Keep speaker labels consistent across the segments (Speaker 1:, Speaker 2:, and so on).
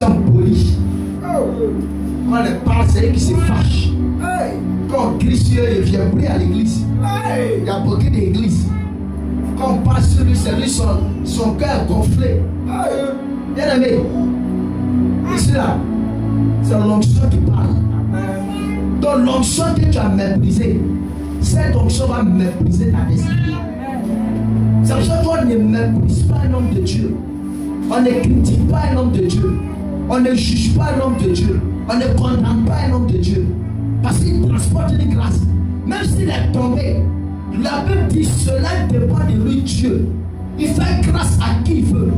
Speaker 1: polis. Quand on les parle, c'est eux qui se fâchent. Quand Christ ne vient plus à l'église, il y a beaucoup d'églises. Quand on passe sur lui, c'est lui son cœur gonflé. Bien aimé, ici là, c'est l'onction qui parle. Donc l'onction que tu as méprisée, cette onction va mépriser ta destinée. C'est pour ça qu'on ne méprise pas un homme de Dieu. On ne critique pas un homme de Dieu. On ne juge pas un homme de Dieu. On ne condamne pas un homme de Dieu. Parce qu'il transporte une grâce. Même s'il est tombé, la Bible dit cela dépend de lui, Dieu. Il fait grâce à qui il veut.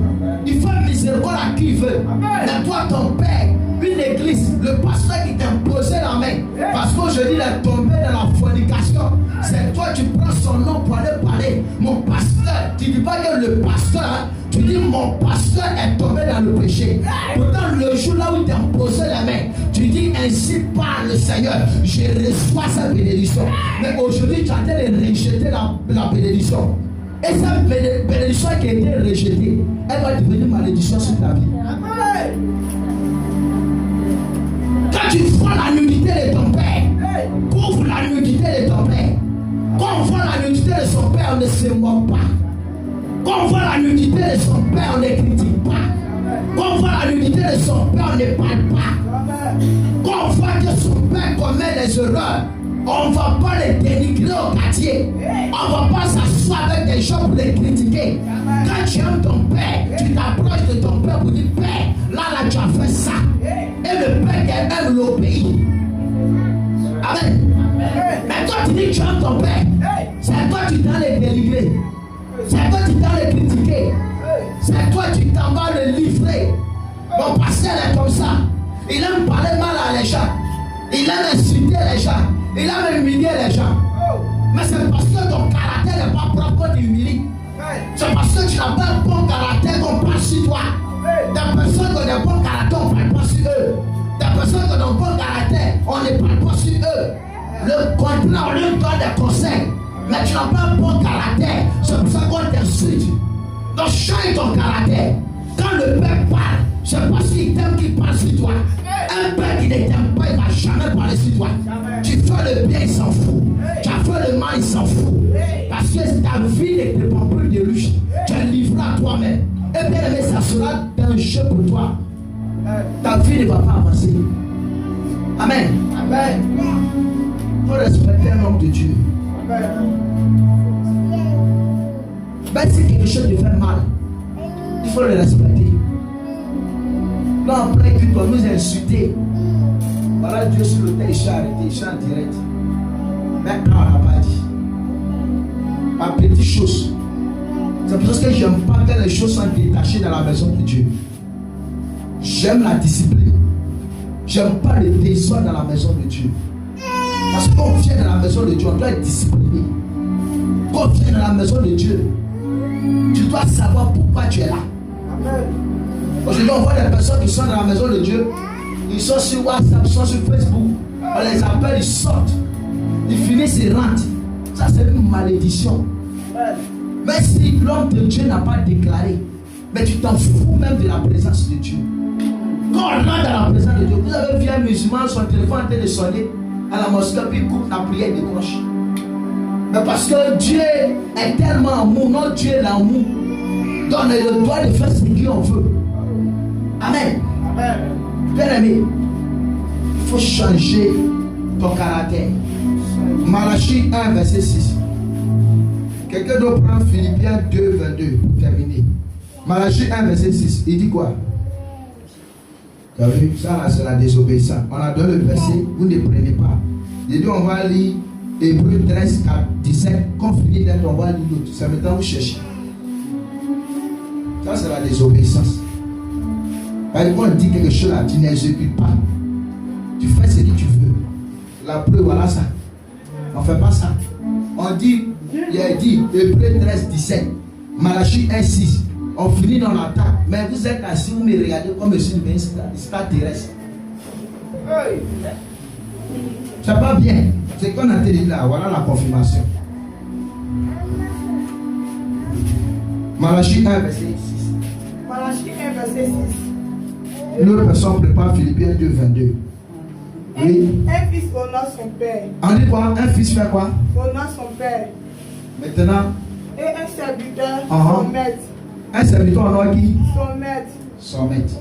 Speaker 1: Il fait miséricorde à qui il veut. Mais toi, ton père, une église, le pasteur qui t'a imposé la main, parce qu'aujourd'hui il est tombé dans la fornication, c'est toi qui prends son nom pour aller parler. Mon pasteur, tu ne dis pas que le pasteur, hein, tu dis mon pasteur est tombé dans le péché. Pourtant, le jour là où il t'a imposé la main, tu dis ainsi parle le Seigneur, je reçois sa bénédiction. Mais aujourd'hui, tu as train de rejeter la bénédiction. Et cette bénédiction qui a été rejetée, elle va devenir malédiction sur ta vie. Quand tu vois la nudité de ton père, couvre la nudité de ton père. Quand on voit la nudité de son père, on ne se moque pas. Quand on voit la nudité de son père, on ne critique pas. Quand on voit la nudité de son père, on ne parle pas. Quand on voit que son père commet des erreurs, on ne va pas les dénigrer au quartier. On ne va pas s'asseoir avec des gens pour les critiquer. Quand tu aimes ton père, tu t'approches de ton père pour dire père, là tu as fait ça. Et le père qui aime l'obéit. Amen. Mais toi tu dis que tu aimes ton père. C'est toi qui t'en les dénigrer. C'est toi qui t'en les critiquer. C'est toi qui t'en vas le livrer. Mon pasteur est comme ça. Il aime parler mal à les gens. Il aime insulter les gens. Il a humilié les gens. Mais c'est parce que ton caractère n'est pas propre qu'on t'humilie. C'est parce que tu n'as pas un bon caractère qu'on parle sur toi. Des personnes qui ont des bons caractères, on ne parle pas sur eux. Des personnes qui ont un bon caractère, on ne parle pas sur eux. Le contraire, on leur donne des conseils. Mais tu n'as pas un bon caractère. C'est pour ça qu'on t'insulte. Donc change ton caractère. Quand le père parle, c'est parce qu'il t'aime qu'il parle sur toi. Un père qui ne t'aime pas, il ne va jamais parler sur toi. Tu fais le bien, il s'en fout. Tu as fait le mal, il s'en fout. Parce que ta vie ne dépend plus de lui. Tu es livré à toi-même. Et bien aimé, ça sera un jeu pour toi. Ta vie ne va pas avancer. Amen. Amen. Il faut respecter un homme de Dieu. Même si quelque chose te fait mal, il faut le respecter. Quand après que toi nous insulter, voilà Dieu sur le terre, il s'est arrêté, il s'est en direct. Maintenant on n'a pas dit. Par petites choses. C'est pour ça que j'aime pas que les choses soient détachées dans la maison de Dieu. J'aime la discipline. J'aime pas le désordre dans la maison de Dieu. Parce qu'on vient dans la maison de Dieu, on doit être discipliné. Quand on vient dans la maison de Dieu, tu dois savoir pourquoi tu es là. Aujourd'hui, on voit des personnes qui sont dans la maison de Dieu. Ils sont sur WhatsApp, ils sont sur Facebook. On les appelle, ils sortent. Ils finissent, ils rentrent. Ça, c'est une malédiction. Mais si l'homme de Dieu n'a pas déclaré, mais tu t'en fous même de la présence de Dieu. Quand on rentre dans la présence de Dieu, vous avez vu un musulman, son téléphone en train de sonner à la mosquée, puis il coupe la prière de cloche. Mais parce que Dieu est tellement amour, notre Dieu est l'amour. Donc on a le droit de faire ce qu'on veut. Amen. Amen. Bien aimé, il faut changer ton caractère. Malachie 1, verset 6. Quelqu'un doit prendre Philippiens 2, 22 pour terminer. Malachie 1, verset 6. Il dit quoi? Tu as vu? Ça là, c'est la désobéissance. On a donné le verset, vous ne prenez pas. Il dit on va lire Hébreux 13, 4, 17. Quand on finit d'être, on va lire l'autre. C'est maintenant vous cherchez. Ça, c'est la désobéissance. Quand on dit quelque chose là, tu n'exécutes pas. Tu fais ce que tu veux. La preuve, voilà ça. On ne fait pas ça. On dit, il a dit, Hébreux 13, 17. Malachie 1, 6. On finit dans l'attaque. Mais vous êtes assis, vous me regardez comme si une extraterrestre. C'est pas bien. C'est qu'on a dit là. Voilà la confirmation. Malachie 1, verset 6.
Speaker 2: Malachie 1, verset 6.
Speaker 1: Une autre personne prépare Philippiens 2, 22. Oui.
Speaker 2: Un fils honore son père.
Speaker 1: On dit quoi? Un fils fait quoi?
Speaker 2: Honore son père.
Speaker 1: Maintenant.
Speaker 2: Et un serviteur, son maître.
Speaker 1: Un serviteur honore qui?
Speaker 2: Son maître.
Speaker 1: Son maître.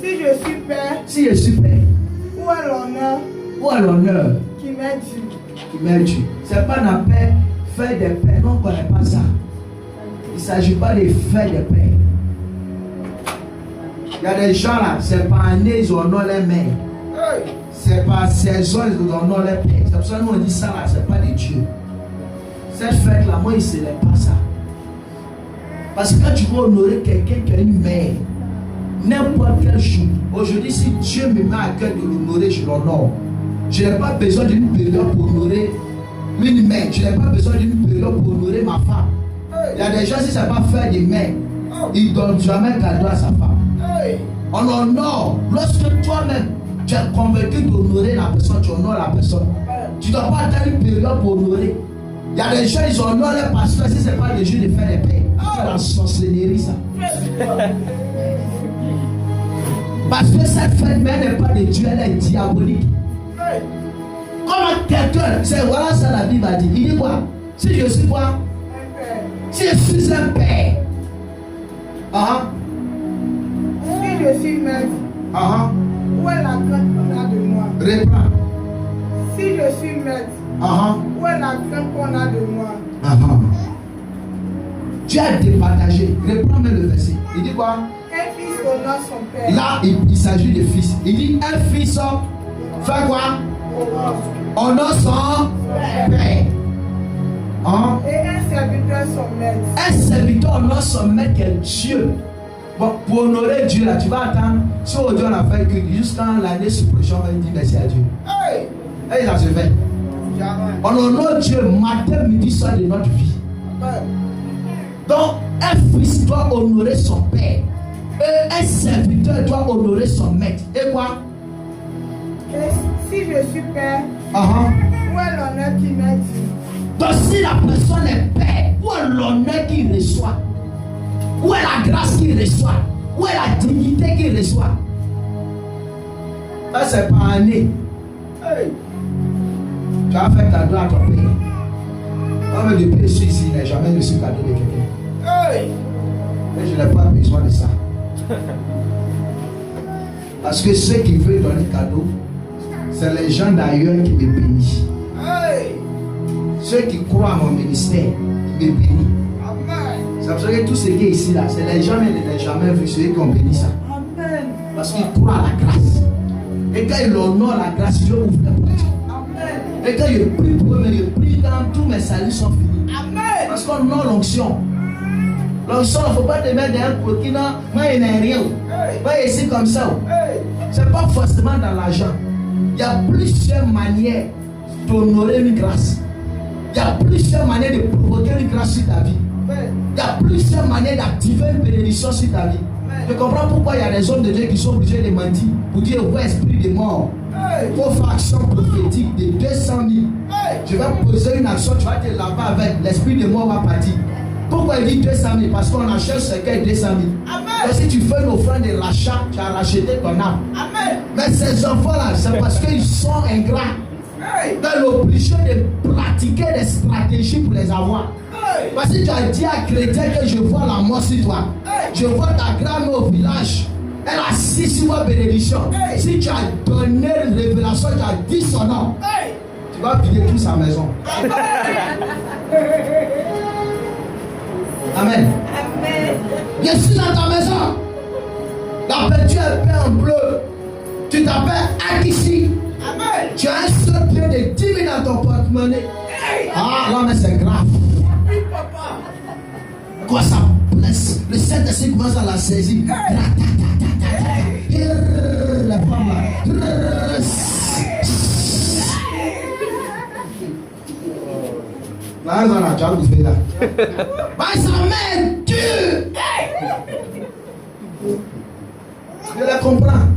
Speaker 2: Si je suis père.
Speaker 1: Si je suis père.
Speaker 2: Où est l'honneur?
Speaker 1: Où est l'honneur?
Speaker 2: Qui m'est dû.
Speaker 1: Qui m'est dû. C'est pas la paix, faire des pères. Non, on ne connaît pas ça. Il ne s'agit pas de faire des pères. Il y a des gens là, c'est pas année, ils honorent les mères. C'est pas saison, ils honorent les pères. C'est pour ça que nous on dit ça là, c'est pas de Dieu. Cette fête là, moi, il ne célèbre pas ça. Parce que quand tu veux honorer quelqu'un qui a une mère, n'importe quel jour, aujourd'hui, si Dieu me met à cœur de l'honorer, je l'honore. Je n'ai pas besoin d'une période pour honorer une mère. Je n'ai pas besoin d'une période pour honorer ma femme. Il y a des gens, si ça ne va pas faire des mères, ils ne donnent jamais un cadeau à sa femme. On honore. Lorsque toi-même, tu es convaincu d'honorer la personne, tu honores la personne. Tu ne dois pas attendre une période pour honorer. Il y a des gens, ils honorent les pasteurs si ce n'est pas le jour de faire des pères. C'est la sorcellerie, ça. Parce que cette fête même n'est pas de Dieu, elle est diabolique. Comment quelqu'un, c'est voilà ça la Bible a dit. Il dit quoi? Si je suis quoi? Si je suis un père.
Speaker 2: Si je suis maître. Où est la crainte qu'on a de moi?
Speaker 1: Reprends.
Speaker 2: Si je suis maître. Où est la crainte qu'on a de moi?
Speaker 1: Tu as départagé. Reprends-moi le verset. Il dit quoi?
Speaker 2: Un fils honore son père.
Speaker 1: Là, il s'agit de fils. Il dit un fils fait quoi? Honore son père.
Speaker 2: Et un serviteur son maître.
Speaker 1: Un serviteur honore son maître qui est Dieu. Bon, pour honorer Dieu là, tu vas attendre. Si aujourd'hui on a fait que jusqu'à l'année prochaine, on va dire merci à Dieu. Et ça se fait. On honore Dieu matin, midi, soir de notre vie. Donc, un fils doit honorer son père. Et un serviteur doit honorer son maître. Et quoi?
Speaker 2: Et si je suis père, où est l'honneur qui m'est dû?
Speaker 1: Donc, si la personne est père, où est l'honneur qu'il reçoit? Où est la grâce qu'il reçoit? Où est la dignité qu'il reçoit? Ça, c'est pas année. Tu as fait cadeau à ton père. Moi, depuis que je suis ici, je n'ai jamais reçu cadeau de quelqu'un. Et je n'ai pas besoin de ça. Parce que ceux qui veulent donner cadeau, c'est les gens d'ailleurs qui me bénissent. Ceux qui croient à mon ministère, ils me bénissent. C'est pour ça que tout ce qui est ici, là, c'est les gens qui n'ont jamais vu ceux qui ont béni ça. Parce qu'ils croient à la grâce. Et quand ils honorent la grâce, Dieu ouvre la porte. Et quand je prie pour eux, je prie quand tous mes saluts sont finis. Parce qu'on honore l'onction. L'onction, il ne faut pas te mettre derrière pour qui non, moi il n'y a rien. Moi ici comme ça. Ce n'est pas forcément dans l'argent. Il y a plusieurs manières d'honorer une grâce. Il y a plusieurs manières de provoquer une grâce sur ta vie. Il y a plusieurs manières d'activer une bénédiction sur ta vie. Je comprends pourquoi il y a des hommes de Dieu qui sont obligés de mentir pour dire au esprit de mort. Il faut faire action prophétique de 200 000. Je vais poser une action, tu vas te laver avec. L'esprit de mort va partir. Pourquoi il dit 200 000? Parce qu'on achète ce qu'est 200 000. Et si tu fais une offrande de rachat, tu as racheté ton âme. Mais ces enfants-là, c'est parce qu'ils sont ingrats. Ils sont obligés de pratiquer des stratégies pour les avoir. Parce que tu as dit à chrétien que je vois la mort sur toi. Je vois ta grand-mère au village. Elle a 6 mois de bénédiction. Si tu as donné une révélation, tu as dit son nom. Tu vas piller toute sa maison. Amen. Je suis dans ta maison. La peinture est peinte en bleu. Tu t'appelles Akishi. Tu as un seul pied de 10 000 dans ton porte-monnaie. Ah, là, mais c'est grave. Quoi ça blesse? Le Saint-Esprit commence à la saisir. La femme là. Là, on a déjà bouffé là. Mais ça m'aide Dieu. Je les comprends.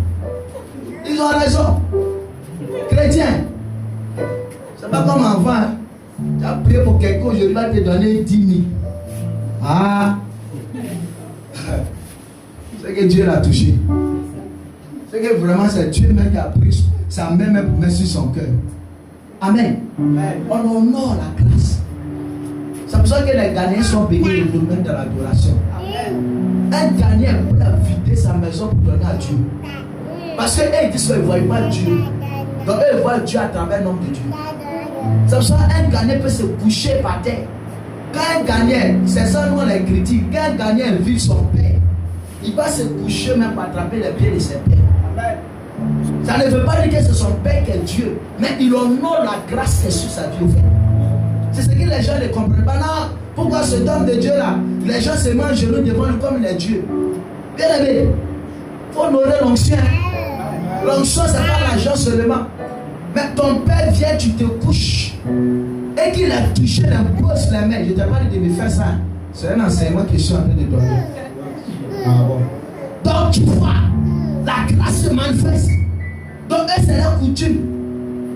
Speaker 1: Ils ont raison. Chrétien. C'est pas comme avant. Hein. Tu as prié pour quelqu'un, aujourd'hui, va te donner 10 000. Ah. C'est que Dieu l'a touché. C'est que vraiment c'est Dieu même qui a pris sa main même pour mettre sur son cœur. Amen. On honore la grâce. C'est pour ça que les Ghanéens sont bénis le domaine de l'adoration. Un Ghanéen peut vider sa maison pour donner à Dieu. Parce qu'eux ils disent qu'ils ne voient pas Dieu. Donc eux ils voient Dieu à travers le nom de Dieu. C'est pour ça qu'un Ghanéen peut se coucher par terre. Quand un Ghanéen, c'est ça nous les critiques, quand un Ghanéen vit son père, il va se coucher même pour attraper les pieds de ses pères. Ça ne veut pas dire que c'est son père qui est Dieu, mais il honore la grâce que sur sa vie. C'est ce que les gens ne comprennent pas. Non, pourquoi cet homme de Dieu là, les gens se mangent genoux devant lui comme il est Dieu. Bien aimé, il faut honorer l'onction. L'onction, c'est pas l'argent seulement. Mais ton père vient, tu te couches. Et qu'il a touché, il pose les mains. Je te parle de me faire ça. C'est un enseignement que je suis en train de donner. Ah bon. Donc tu vois, la grâce se manifeste. Donc c'est la coutume.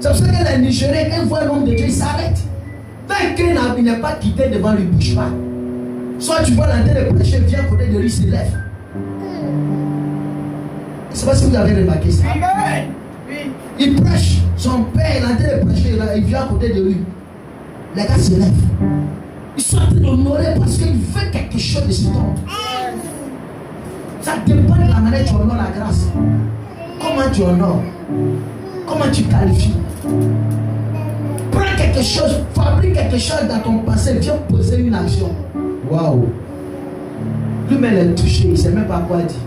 Speaker 1: C'est pour ça que les Nigériens, quand ils voient l'homme de Dieu, ils s'arrêtent. Tant qu'il n'est pas quitté devant lui, il ne bouge pas. Soit tu vois l'entrée de prêcher, vient à côté de lui, il se lève. Je ne sais pas si vous avez remarqué ça. Amen. Il prêche, son père, il est en train de prêcher, il vient à côté de lui. Les gars se lèvent. Ils sont en train d'honorer parce qu'il veut quelque chose de cet homme. Ça dépend de la manière dont tu honores la grâce. Comment tu honores? Comment tu qualifies? Prends quelque chose, fabrique quelque chose dans ton passé, viens poser une action. Waouh! Lui-même est touché, il ne sait même pas quoi dire.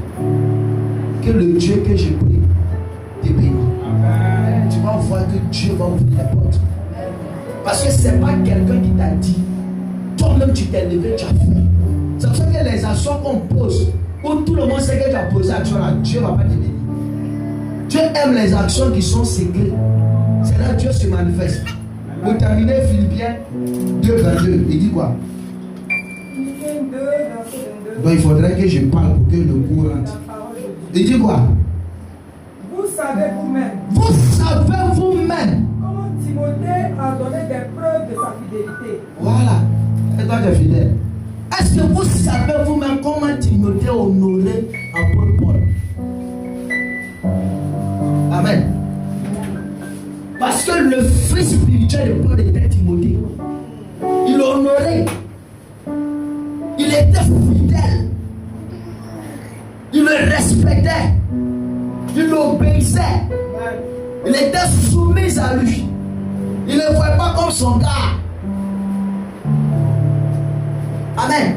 Speaker 1: Que le Dieu que j'ai pris te bénit. Tu vas voir que Dieu va ouvrir les portes. Parce que ce n'est pas quelqu'un qui t'a dit. Toi-même tu t'es levé, tu as fait. C'est pour ça que les actions qu'on pose, où tout le monde sait que tu as posé l'action là, Dieu ne va pas te bénir. Dieu aime les actions qui sont secrètes. C'est là que Dieu se manifeste. Pour terminer, Philippiens 2:22, il dit quoi? Donc il faudrait que je parle pour que le cours rentre. Il dit quoi?
Speaker 2: Vous savez vous-même.
Speaker 1: Vous savez vous-même.
Speaker 2: Comment Timothée a donné des preuves de sa fidélité.
Speaker 1: Voilà. Et toi tu es fidèle. Est-ce que vous savez vous-même comment Timothée a honoré apôtre Paul? Amen. Parce que le fils spirituel de Paul était Timothée. Il honorait. Il était fidèle. Il le respectait. Il l'obéissait. Il était soumis à lui. Il ne le voyait pas comme son gars. Amen.